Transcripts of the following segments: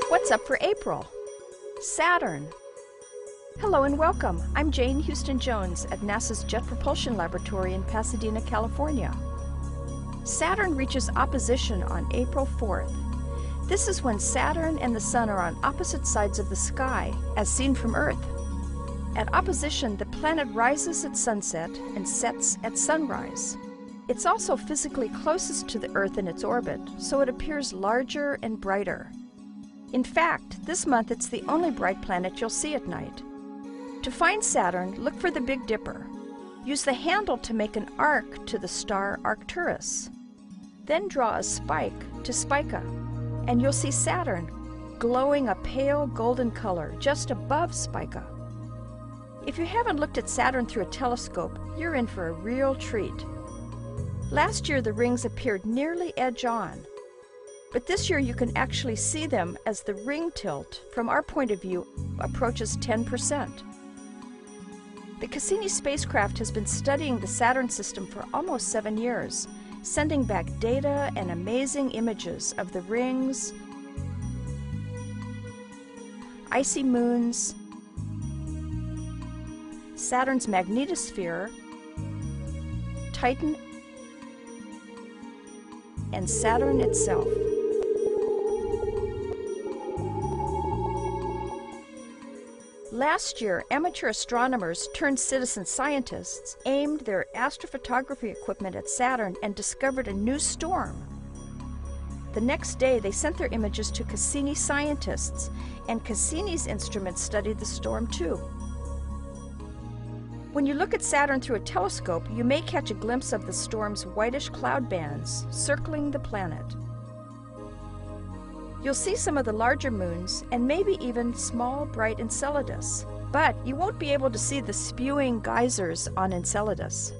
What's up for April? Saturn. Hello and welcome. I'm Jane Houston Jones at NASA's Jet Propulsion Laboratory in Pasadena, California. Saturn reaches opposition on April 4th. This is when Saturn and the Sun are on opposite sides of the sky, as seen from Earth. At opposition, the planet rises at sunset and sets at sunrise. It's also physically closest to the Earth in its orbit, so it appears larger and brighter. In fact, this month it's the only bright planet you'll see at night. To find Saturn, look for the Big Dipper. Use the handle to make an arc to the star Arcturus. Then draw a spike to Spica, and you'll see Saturn glowing a pale golden color just above Spica. If you haven't looked at Saturn through a telescope, you're in for a real treat. Last year the rings appeared nearly edge-on, but this year you can actually see them as the ring tilt, from our point of view, approaches 10%. The Cassini spacecraft has been studying the Saturn system for almost 7 years, sending back data and amazing images of the rings, icy moons, Saturn's magnetosphere, Titan, and Saturn itself. Last year, amateur astronomers turned citizen scientists aimed their astrophotography equipment at Saturn and discovered a new storm. The next day, they sent their images to Cassini scientists, and Cassini's instruments studied the storm too. When you look at Saturn through a telescope, you may catch a glimpse of the storm's whitish cloud bands circling the planet. You'll see some of the larger moons and maybe even small, bright Enceladus, but you won't be able to see the spewing geysers on Enceladus.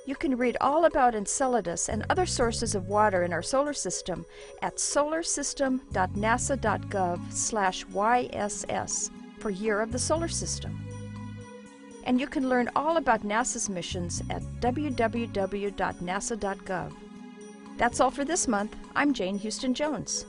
You can read all about Enceladus and other sources of water in our solar system at solarsystem.nasa.gov/YSS for Year of the Solar System. And you can learn all about NASA's missions at www.nasa.gov. That's all for this month. I'm Jane Houston Jones.